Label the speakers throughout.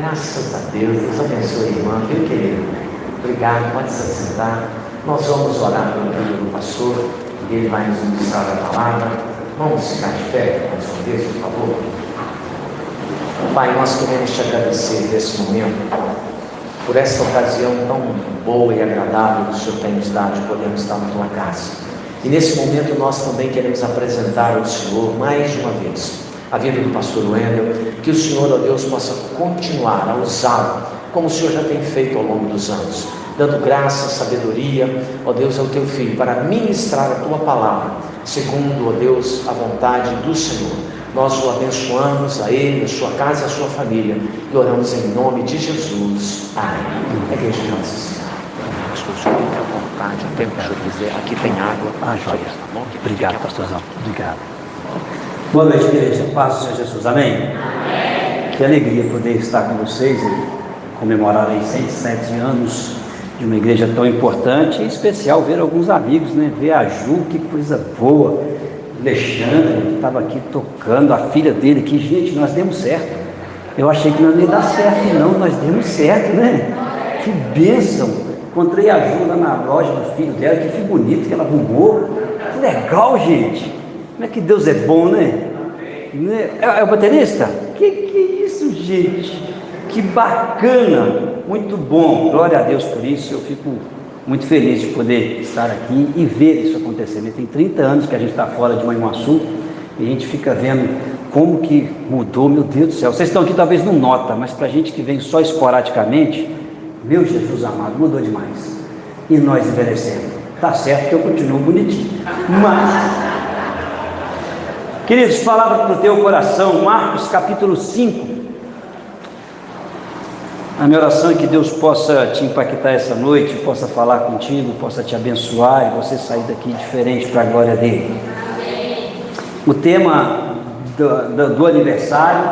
Speaker 1: Graças a Deus. Deus abençoe a irmã, viu, querido? Obrigado, pode se assentar. Nós vamos orar pelo filho do pastor, e ele vai nos ministrar a palavra. Vamos ficar de pé, mais uma vez, por favor. Pai, nós queremos te agradecer nesse momento, por essa ocasião tão boa e agradável que o Senhor tem nos dado de podermos estar na tua casa. E nesse momento nós também queremos apresentar ao Senhor, mais uma vez, a vida do pastor Wendel, que o Senhor, ó Deus, possa continuar a usá-lo, como o Senhor já tem feito ao longo dos anos, dando graça, sabedoria, ó Deus, ao teu filho, para ministrar a tua palavra, segundo, ó Deus, a vontade do Senhor. Nós o abençoamos, a ele, a sua casa e a sua família, e oramos em nome de Jesus. Amém. A igreja já se senta. Acho que o senhor fica à vontade, até o que o senhor quiser. Aqui tem água.
Speaker 2: Joia. Obrigado, pastorzão. Obrigado. Boa noite, igreja. Paz do Senhor Jesus. Amém? Amém. Que alegria poder estar com vocês e comemorar aí 107 anos de uma igreja tão importante, em especial ver alguns amigos, né? Ver a Ju, que coisa boa. Alexandre, que estava aqui tocando, a filha dele aqui. Gente, nós demos certo. Eu achei que nós não ia dar certo, não. Nós demos certo, né? Que bênção. Encontrei a Ju lá na loja do filho dela, que filho bonito que ela arrumou. Que legal, gente. Como é que Deus é bom, né? É o baterista? Que isso, gente? Que bacana, muito bom. Glória a Deus por isso. Eu fico muito feliz de poder estar aqui e ver isso acontecer. Tem 30 anos que a gente está fora de Manhuaçu e a gente fica vendo como que mudou. Meu Deus do céu, vocês estão aqui talvez não notam, mas para a gente que vem só esporadicamente, meu Jesus amado, mudou demais. E nós envelhecemos. Tá certo que eu continuo bonitinho, mas, queridos, palavra para o teu coração, Marcos capítulo 5. A minha oração é que Deus possa te impactar essa noite, possa falar contigo, possa te abençoar e você sair daqui diferente para a glória dele. O tema do aniversário,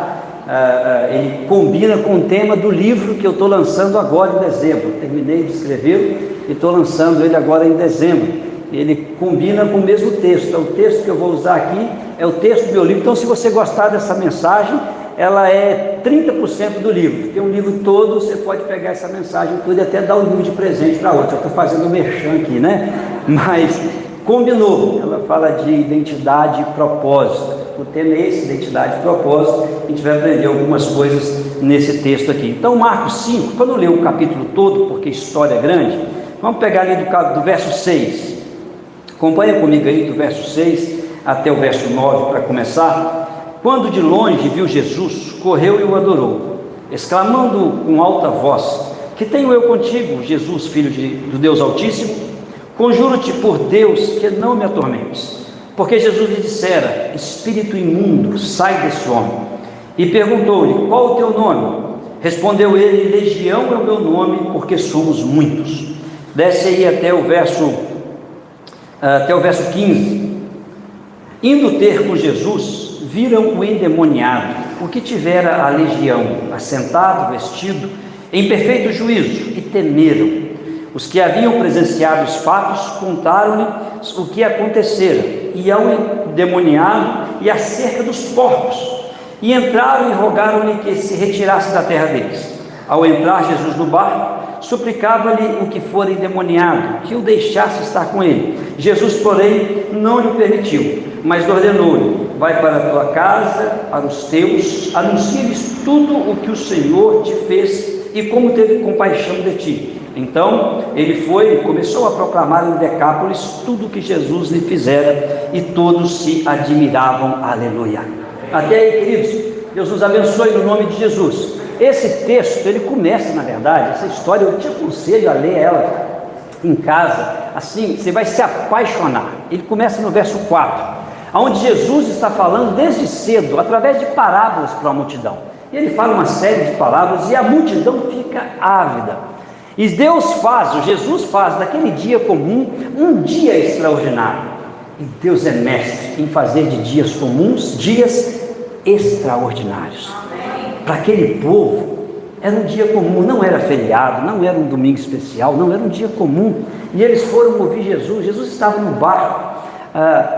Speaker 2: ele combina com o tema do livro que eu estou lançando agora em dezembro. Terminei de escrever e estou lançando ele agora em dezembro. Ele combina com o mesmo texto. Então, o texto que eu vou usar aqui é o texto do meu livro. Então, se você gostar dessa mensagem, ela é 30% do livro. Tem um livro todo, você pode pegar essa mensagem toda e até dar um livro de presente para outro. Eu estou fazendo um merchan aqui, né? Mas combinou. Ela fala de identidade e propósito. O tema é esse, identidade e propósito. A gente vai aprender algumas coisas nesse texto aqui. Então, Marcos 5, para não ler o capítulo todo, porque a história é grande, vamos pegar ali do verso 6. Acompanha comigo aí do verso 6 até o verso 9 para começar. Quando de longe viu Jesus, correu e o adorou, exclamando com alta voz: que tenho eu contigo, Jesus, filho do Deus Altíssimo? Conjuro-te por Deus que não me atormentes. Porque Jesus lhe dissera: espírito imundo, sai desse homem. E perguntou-lhe: qual o teu nome? Respondeu ele: Legião é o meu nome, porque somos muitos. Desce aí até o verso 15. Indo ter com Jesus, viram o endemoniado, o que tivera a legião, assentado, vestido, em perfeito juízo, e temeram. Os que haviam presenciado os fatos contaram-lhe o que acontecera, e ao endemoniado e acerca dos porcos, e entraram e rogaram-lhe que se retirasse da terra deles. Ao entrar Jesus no barco, suplicava-lhe o que fora endemoniado, que o deixasse estar com ele. Jesus, porém, não lhe permitiu, mas ordenou-lhe: vai para a tua casa, para os teus, anuncia-lhes tudo o que o Senhor te fez e como teve compaixão de ti. Então ele foi e começou a proclamar em Decápolis tudo o que Jesus lhe fizera, e todos se admiravam. Aleluia. Até aí, queridos, Deus nos abençoe no nome de Jesus. Esse texto, ele começa, na verdade, essa história, eu te aconselho a ler ela em casa, assim, você vai se apaixonar. Ele começa no verso 4, onde Jesus está falando desde cedo, através de parábolas para a multidão. E ele fala uma série de parábolas e a multidão fica ávida. E Jesus faz daquele dia comum um dia extraordinário. E Deus é mestre em fazer de dias comuns dias extraordinários. Para aquele povo era um dia comum, não era feriado, não era um domingo especial, não era um dia comum. E eles foram ouvir Jesus. Jesus estava no barco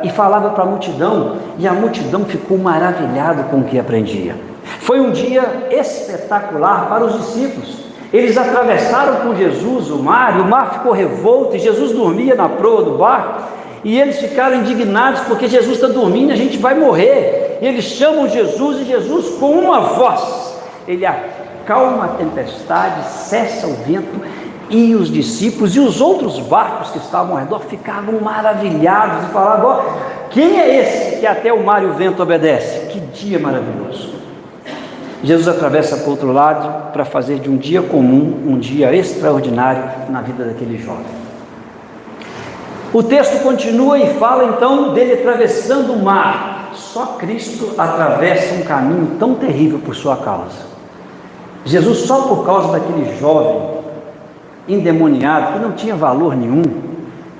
Speaker 2: e falava para a multidão, e a multidão ficou maravilhada com o que aprendia. Foi um dia espetacular para os discípulos. Eles atravessaram com Jesus o mar ficou revolto, e Jesus dormia na proa do barco, e eles ficaram indignados, porque Jesus está dormindo, a gente vai morrer. E eles chamam Jesus, e Jesus, com uma voz, ele acalma a tempestade, cessa o vento, e os discípulos e os outros barcos que estavam ao redor ficavam maravilhados e falavam: ó, quem é esse que até o mar e o vento obedece? Que dia maravilhoso! Jesus atravessa para o outro lado para fazer de um dia comum um dia extraordinário na vida daquele jovem. O texto continua e fala então dele atravessando o mar. Só Cristo atravessa um caminho tão terrível por sua causa. Jesus, só por causa daquele jovem endemoniado, que não tinha valor nenhum,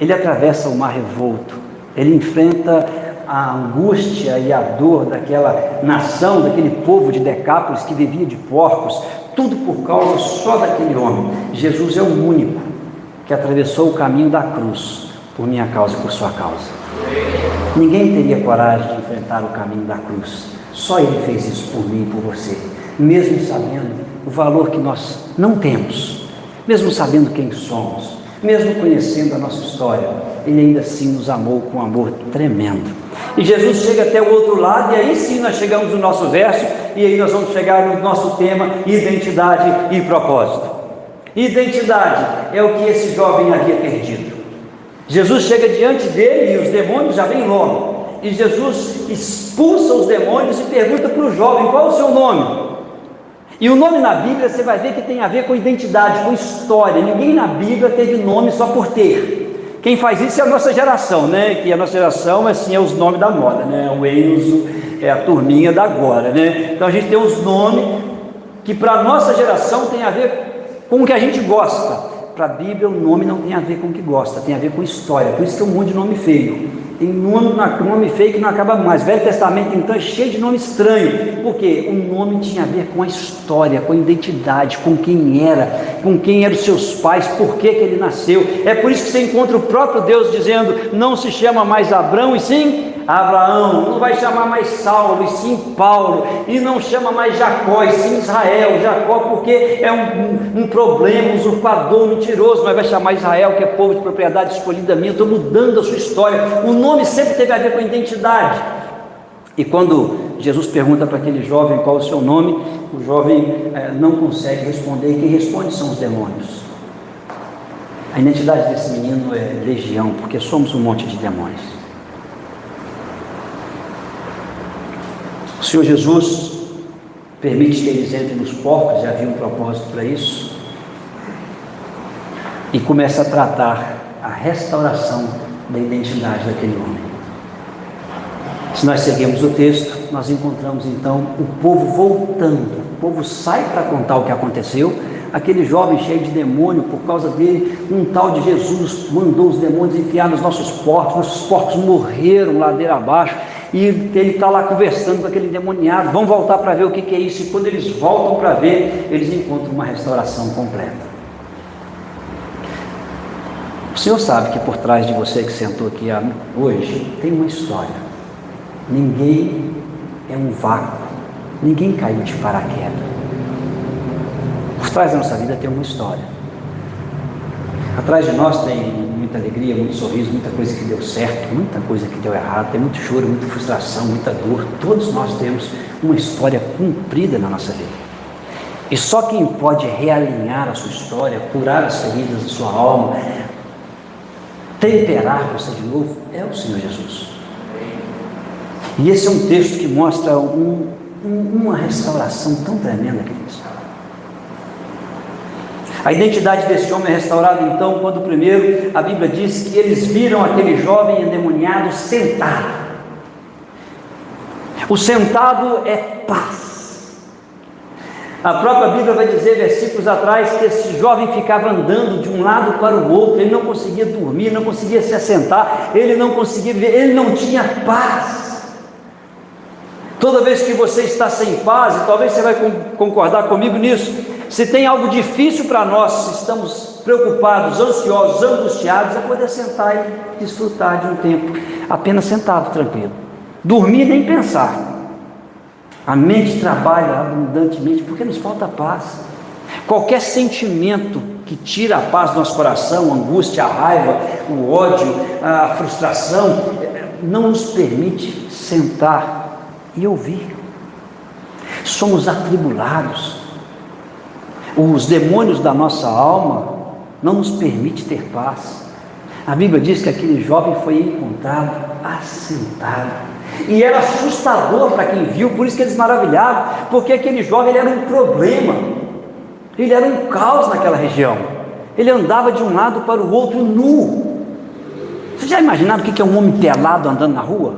Speaker 2: ele atravessa o mar revolto, ele enfrenta a angústia e a dor daquela nação, daquele povo de Decápolis que vivia de porcos, tudo por causa só daquele homem. Jesus é o único que atravessou o caminho da cruz, por minha causa e por sua causa. Ninguém teria coragem de enfrentar o caminho da cruz, só ele fez isso por mim e por você, mesmo sabendo o valor que nós não temos, mesmo sabendo quem somos, mesmo conhecendo a nossa história, ele ainda assim nos amou com um amor tremendo. E Jesus chega até o outro lado, e aí sim nós chegamos no nosso verso, e aí nós vamos chegar no nosso tema: identidade e propósito. Identidade é o que esse jovem havia perdido. Jesus chega diante dele e os demônios já vêm logo, e Jesus expulsa os demônios e pergunta para o jovem: qual é o seu nome? E o nome na Bíblia você vai ver que tem a ver com identidade, com história. Ninguém na Bíblia teve nome só por ter. Quem faz isso é a nossa geração, né? Que a nossa geração, assim, é os nomes da moda, né? O Enzo é a turminha da agora, né? Então a gente tem os nomes que para a nossa geração tem a ver com o que a gente gosta. Para a Bíblia o nome não tem a ver com o que gosta, tem a ver com história. Por isso que é um monte de nome feio. Tem nome feio que não acaba mais. Velho Testamento então é cheio de nome estranho, porque o nome tinha a ver com a história, com a identidade, com quem era, com quem eram os seus pais, por que ele nasceu. É por isso que você encontra o próprio Deus dizendo: não se chama mais Abrão e sim Abraão, não vai chamar mais Saulo e sim Paulo, e não chama mais Jacó e sim Israel. Jacó porque é um problema, usurpador, mentiroso, mas vai chamar Israel, que é povo de propriedade escolhida minha. Estou mudando a sua história. O nome sempre teve a ver com a identidade. E quando Jesus pergunta para aquele jovem qual é o seu nome, o jovem não consegue responder, e quem responde são os demônios. A identidade desse menino é legião, porque somos um monte de demônios. O Senhor Jesus permite que eles entrem nos porcos, já havia um propósito para isso, e começa a tratar a restauração da identidade daquele homem. Se nós seguirmos o texto, nós encontramos então o povo voltando. O povo sai para contar o que aconteceu. Aquele jovem cheio de demônio, por causa dele, um tal de Jesus mandou os demônios enfiar nos nossos porcos morreram ladeira abaixo, e ele está lá conversando com aquele endemoniado. Vão voltar para ver o que é isso, e quando eles voltam para ver, eles encontram uma restauração completa. O Senhor sabe que por trás de você que sentou aqui hoje, tem uma história. Ninguém é um vácuo, ninguém caiu de paraquedas. Por trás da nossa vida tem uma história. Atrás de nós tem muita alegria, muito sorriso, muita coisa que deu certo, muita coisa que deu errado, tem muito choro, muita frustração, muita dor. Todos nós temos uma história cumprida na nossa vida. E só quem pode realinhar a sua história, curar as feridas da sua alma, temperar você de novo, é o Senhor Jesus. E esse é um texto que mostra uma restauração tão tremenda, queridos. A identidade desse homem é restaurada então quando primeiro a Bíblia diz que eles viram aquele jovem endemoniado sentado. O sentado é paz. A própria Bíblia vai dizer versículos atrás que esse jovem ficava andando de um lado para o outro, ele não conseguia dormir, não conseguia se assentar, ele não conseguia ver, ele não tinha paz. Toda vez que você está sem paz, e talvez você vai concordar comigo nisso, se tem algo difícil para nós, se estamos preocupados, ansiosos, angustiados, é poder sentar e desfrutar de um tempo apenas sentado, tranquilo. Dormir nem pensar. A mente trabalha abundantemente porque nos falta paz. Qualquer sentimento que tira a paz do nosso coração, a angústia, a raiva, o ódio, a frustração, não nos permite sentar e ouvir. Somos atribulados. Os demônios da nossa alma não nos permitem ter paz. A Bíblia diz que aquele jovem foi encontrado assentado, e era assustador para quem viu, por isso que eles maravilhavam, porque aquele jovem ele era um problema, ele era um caos naquela região, ele andava de um lado para o outro nu. Você já imaginaram o que é um homem pelado andando na rua?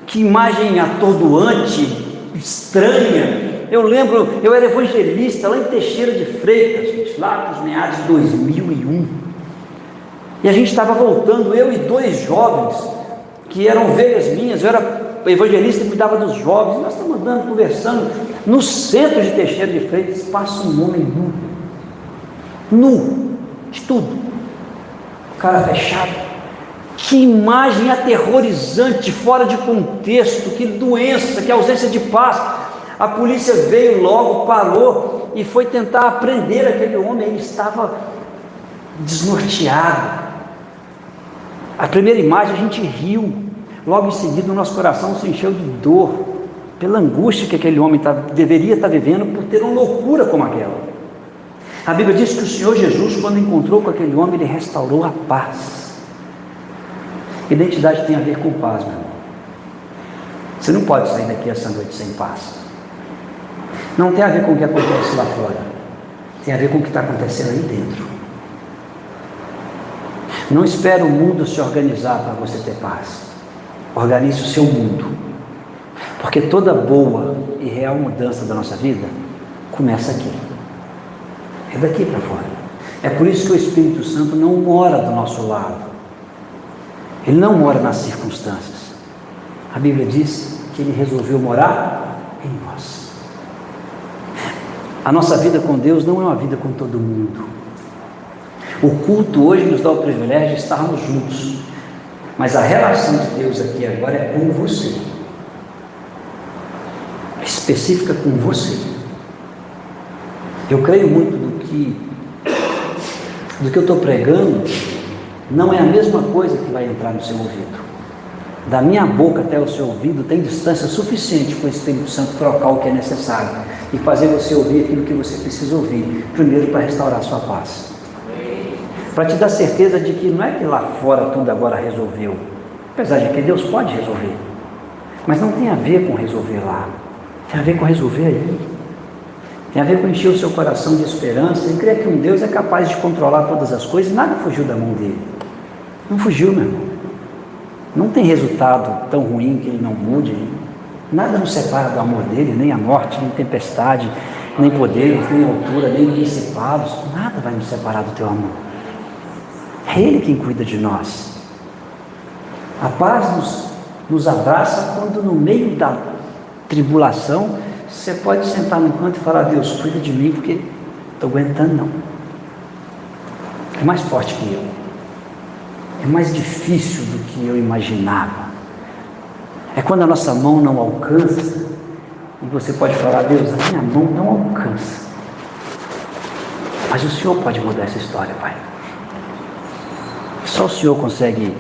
Speaker 2: Que imagem atordoante, estranha. Eu lembro, eu era evangelista lá em Teixeira de Freitas, gente, lá nos meados de 2001, e a gente estava voltando, eu e 2 jovens, que eram ovelhas minhas, eu era evangelista e cuidava dos jovens, nós estamos andando, conversando, no centro de Teixeira de Freitas, passa um homem nu, de tudo, cara fechado. Que imagem aterrorizante, fora de contexto, que doença, que ausência de paz. A polícia veio logo, parou e foi tentar prender aquele homem, ele estava desnorteado. A primeira imagem a gente riu, logo em seguida o nosso coração se encheu de dor, pela angústia que aquele homem deveria estar vivendo por ter uma loucura como aquela. A Bíblia diz que o Senhor Jesus, quando encontrou com aquele homem, ele restaurou a paz. Identidade tem a ver com paz, meu irmão. Você não pode sair daqui essa noite sem paz. Não tem a ver com o que acontece lá fora, tem a ver com o que está acontecendo aí dentro. Não espere o mundo se organizar para você ter paz. Organize o seu mundo, porque toda boa e real mudança da nossa vida começa aqui, é daqui para fora. É por isso que o Espírito Santo não mora do nosso lado, ele não mora nas circunstâncias. A Bíblia diz que ele resolveu morar em nós. A nossa vida com Deus não é uma vida com todo mundo. O culto hoje nos dá o privilégio de estarmos juntos, mas a relação de Deus aqui agora é com você, é específica com você. Eu creio muito do que eu estou pregando, não é a mesma coisa que vai entrar no seu ouvido. Da minha boca até o seu ouvido tem distância suficiente para o Espírito Santo trocar o que é necessário e fazer você ouvir aquilo que você precisa ouvir, primeiro para restaurar a sua paz, para te dar certeza de que não é que lá fora tudo agora resolveu, apesar de que Deus pode resolver, mas não tem a ver com resolver lá, tem a ver com resolver aí, tem a ver com encher o seu coração de esperança e crer que um Deus é capaz de controlar todas as coisas. Nada fugiu da mão dele, não fugiu, meu irmão. Não tem resultado tão ruim que ele não mude. Nada nos separa do amor dele, nem a morte, nem tempestade, nem poderes, nem altura, nem principados. Nada vai nos separar do teu amor. É ele quem cuida de nós. A paz nos abraça quando no meio da tribulação você pode sentar no canto e falar: Deus, cuida de mim, porque estou aguentando não. É mais forte que eu. É mais difícil do que eu imaginava. É quando a nossa mão não alcança e você pode falar: Deus, a minha mão não alcança, mas o Senhor pode mudar essa história, Pai. Só o Senhor consegue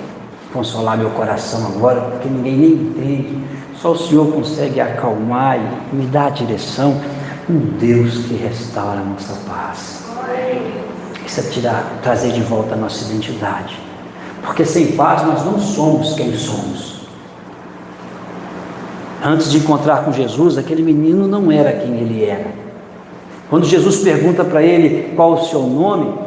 Speaker 2: consolar meu coração agora, porque ninguém nem entende. Só o Senhor consegue acalmar e me dar a direção. Um Deus que restaura a nossa paz. Isso é trazer de volta a nossa identidade. Porque sem paz nós não somos quem somos. Antes de encontrar com Jesus, aquele menino não era quem ele era. Quando Jesus pergunta para ele qual o seu nome,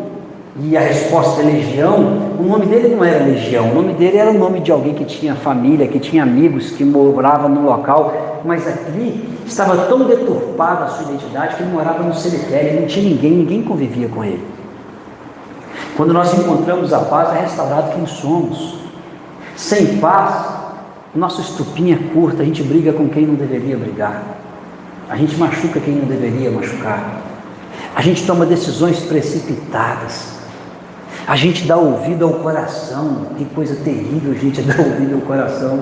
Speaker 2: e a resposta é Legião, o nome dele não era Legião, o nome dele era o nome de alguém que tinha família, que tinha amigos, que morava no local, mas ali estava tão deturpada a sua identidade que ele morava no cemitério, não tinha ninguém convivia com ele. Quando nós encontramos a paz, é restaurado quem somos. Sem paz, o nosso estupim é curto, a gente briga com quem não deveria brigar, a gente machuca quem não deveria machucar, a gente toma decisões precipitadas, a gente dá ouvido ao coração. Que coisa terrível, gente, dar ouvido ao coração.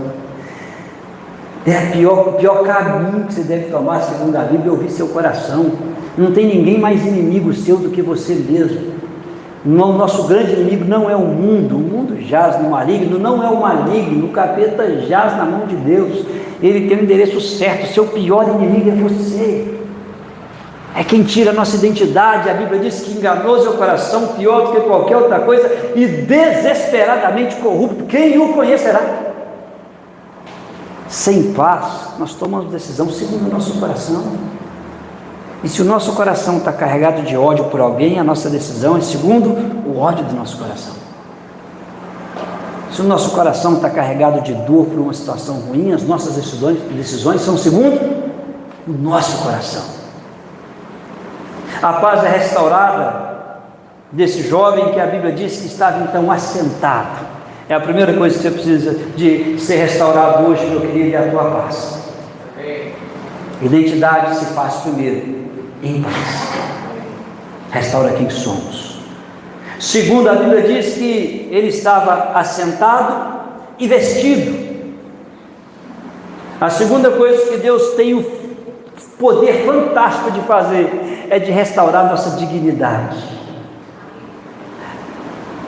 Speaker 2: O pior caminho que você deve tomar, segundo a Bíblia, é ouvir seu coração. Não tem ninguém mais inimigo seu do que você mesmo. O nosso grande inimigo não é o mundo jaz no maligno, não é o maligno, o capeta jaz na mão de Deus. Ele tem o endereço certo, o seu pior inimigo é você. É quem tira a nossa identidade. A Bíblia diz que enganoso é o coração, pior do que qualquer outra coisa, e desesperadamente corrupto, quem o conhecerá? Sem paz, nós tomamos decisão segundo o nosso coração. E se o nosso coração está carregado de ódio por alguém, a nossa decisão é segundo o ódio do nosso coração. Se o nosso coração está carregado de dor por uma situação ruim, as nossas decisões são segundo o nosso coração. A paz é restaurada desse jovem que a Bíblia diz que estava então assentado. É a primeira coisa que você precisa de ser restaurado hoje, meu querido, é a tua paz. Identidade se faz primeiro em paz. Restaura quem somos. Segundo, a Bíblia diz que ele estava assentado e vestido. A segunda coisa que Deus tem o poder fantástico de fazer é de restaurar nossa dignidade.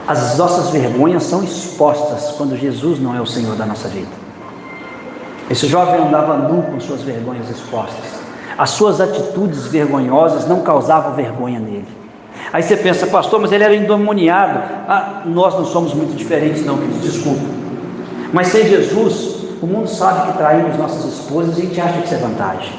Speaker 2: As nossas vergonhas são expostas quando Jesus não é o Senhor da nossa vida. Esse jovem andava nu com suas vergonhas expostas. As suas atitudes vergonhosas não causavam vergonha nele. Aí você pensa, pastor, mas ele era endemoniado. Nós não somos muito diferentes não, queridos, desculpa. Mas sem Jesus, o mundo sabe que traímos nossas esposas e a gente acha que isso é vantagem.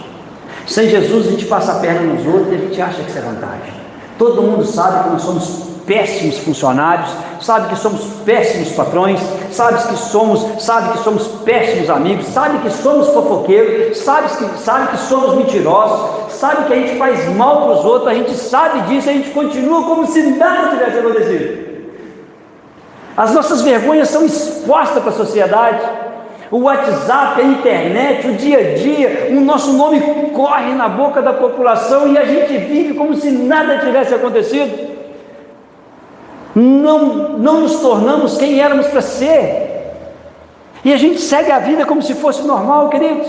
Speaker 2: Sem Jesus a gente passa a perna nos outros e a gente acha que isso é vantagem. Todo mundo sabe que nós somos péssimos funcionários, sabe que somos péssimos patrões, sabe que somos péssimos amigos, sabe que somos fofoqueiros, sabe que somos mentirosos, sabe que a gente faz mal para os outros, a gente sabe disso, a gente continua como se nada tivesse acontecido. As nossas vergonhas são expostas para a sociedade. O WhatsApp, a internet, o dia a dia, o nosso nome corre na boca da população e a gente vive como se nada tivesse acontecido. Não nos tornamos quem éramos para ser, e a gente segue a vida como se fosse normal, queridos.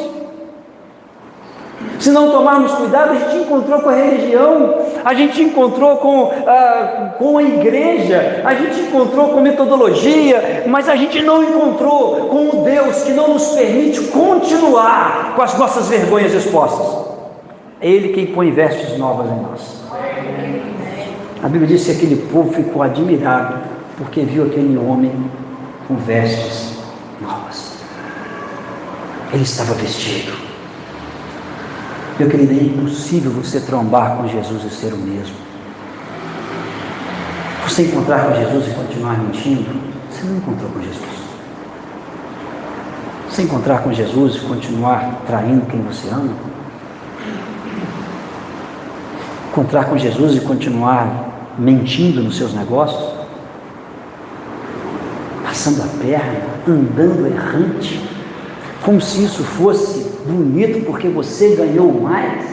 Speaker 2: Se não tomarmos cuidado, a gente encontrou com a religião, a gente encontrou com a igreja, a gente encontrou com metodologia, mas a gente não encontrou com o Deus que não nos permite continuar com as nossas vergonhas expostas. É Ele quem põe vestes novas em nós. A Bíblia diz que aquele povo ficou admirado porque viu aquele homem com vestes novas. Ele estava vestido. Meu querido, é impossível você trombar com Jesus e ser o mesmo. Você encontrar com Jesus e continuar mentindo, você não encontrou com Jesus. Você encontrar com Jesus e continuar traindo quem você ama, encontrar com Jesus e continuar mentindo nos seus negócios, passando a perna, andando errante, como se isso fosse bonito porque você ganhou mais,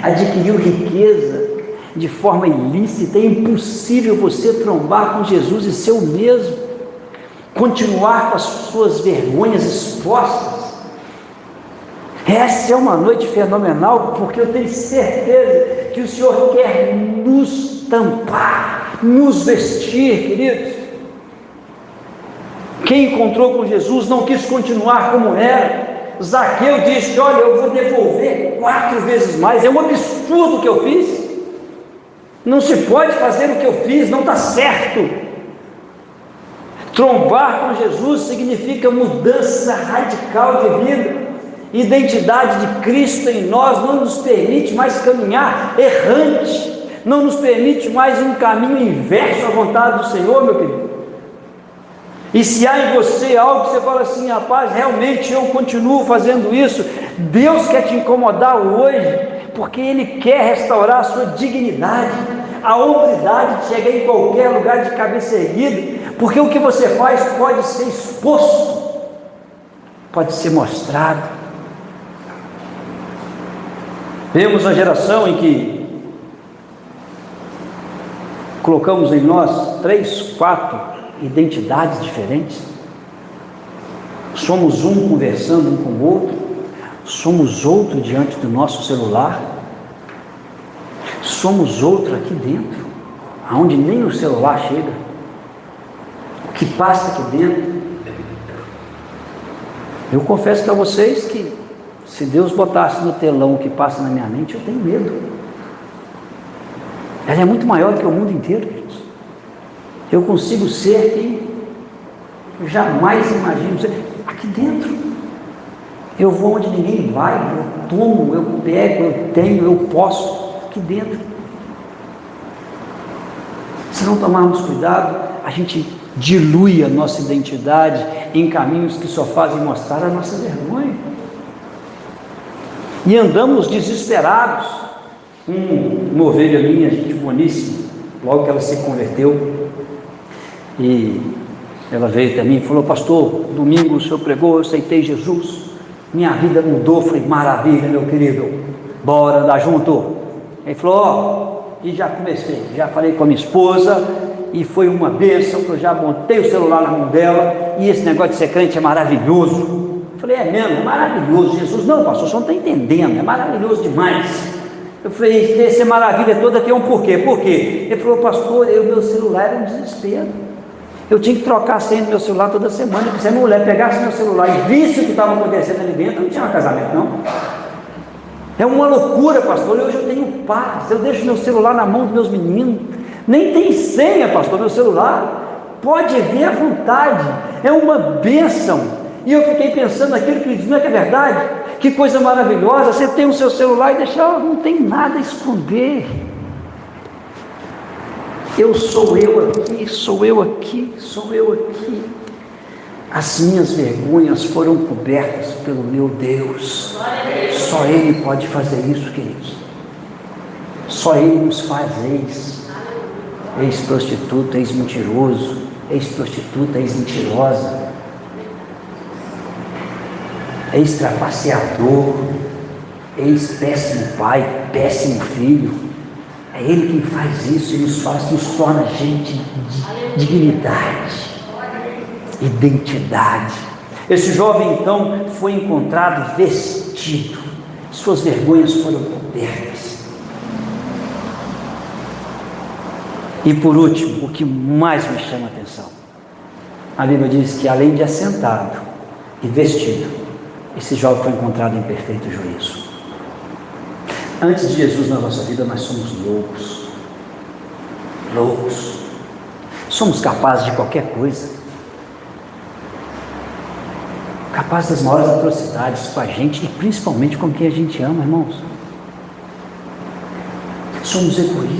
Speaker 2: adquiriu riqueza de forma ilícita. É impossível você trombar com Jesus e ser o mesmo, continuar com as suas vergonhas expostas. Essa é uma noite fenomenal, porque eu tenho certeza que o Senhor quer nos tampar, nos vestir, queridos. Quem encontrou com Jesus não quis continuar como era. Zaqueu disse: olha, eu vou devolver 4 vezes mais, é um absurdo o que eu fiz, não se pode fazer o que eu fiz, não está certo. Trombar com Jesus significa mudança radical de vida. Identidade de Cristo em nós não nos permite mais caminhar errante, não nos permite mais um caminho inverso à vontade do Senhor, meu querido. E se há em você algo que você fala assim: rapaz, realmente eu continuo fazendo isso, Deus quer te incomodar hoje, porque Ele quer restaurar a sua dignidade, a hombridade de chegar em qualquer lugar de cabeça erguida, porque o que você faz pode ser exposto, pode ser mostrado. Vemos uma geração em que colocamos em nós 3, 4 identidades diferentes. somos um conversando um com o outro, somos outro diante do nosso celular, somos outro aqui dentro, aonde nem o celular chega, o que passa aqui dentro. Eu confesso para vocês que se Deus botasse no telão o que passa na minha mente, eu tenho medo. Ela é muito maior do que o mundo inteiro, queridos. Eu consigo ser quem eu jamais imagino ser. Aqui dentro, eu vou onde ninguém vai, eu tomo, eu pego, eu tenho, eu posso, aqui dentro. Se não tomarmos cuidado, a gente dilui a nossa identidade em caminhos que só fazem mostrar a nossa vergonha. E andamos desesperados. Uma ovelha minha, gente boníssima, logo que ela se converteu, e ela veio até mim e falou: pastor, domingo o senhor pregou, eu aceitei Jesus, minha vida mudou. Falei: maravilha, meu querido, bora andar junto. Ele falou: e já comecei, já falei com a minha esposa, e foi uma bênção, que eu já montei o celular na mão dela, e esse negócio de ser crente é maravilhoso. Eu falei: é mesmo, é maravilhoso. Jesus: não, pastor, o senhor não está entendendo, é maravilhoso demais. Eu falei: essa maravilha toda tem um porquê. Por quê? Ele falou: pastor, meu celular era um desespero, eu tinha que trocar a senha do meu celular toda semana, porque se a minha mulher pegasse meu celular e visse o que estava acontecendo ali dentro, não tinha mais casamento não. É uma loucura, pastor. Hoje eu tenho paz, eu deixo meu celular na mão dos meus meninos, nem tem senha, pastor, meu celular, pode ver à vontade, é uma bênção. E eu fiquei pensando naquilo que ele diz: não é que é verdade? Que coisa maravilhosa, você tem o seu celular e deixar, não tem nada a esconder. Eu sou eu aqui, sou eu aqui, sou eu aqui. As minhas vergonhas foram cobertas pelo meu Deus. Só Ele pode fazer isso, queridos. Só Ele nos faz ex-prostituta, ex-mentiroso, ex-prostituta, ex-mentirosa, ex-trapaceador, ex-péssimo pai, péssimo filho. É Ele quem faz isso e nos torna gente de dignidade, identidade. Esse jovem então foi encontrado vestido, suas vergonhas foram cobertas. E por último, o que mais me chama a atenção, a Bíblia diz que além de assentado e vestido, esse jovem foi encontrado em perfeito juízo. Antes de Jesus na nossa vida, nós somos loucos, somos capazes de qualquer coisa, capazes das maiores atrocidades com a gente e principalmente com quem a gente ama, irmãos. Somos egoístas.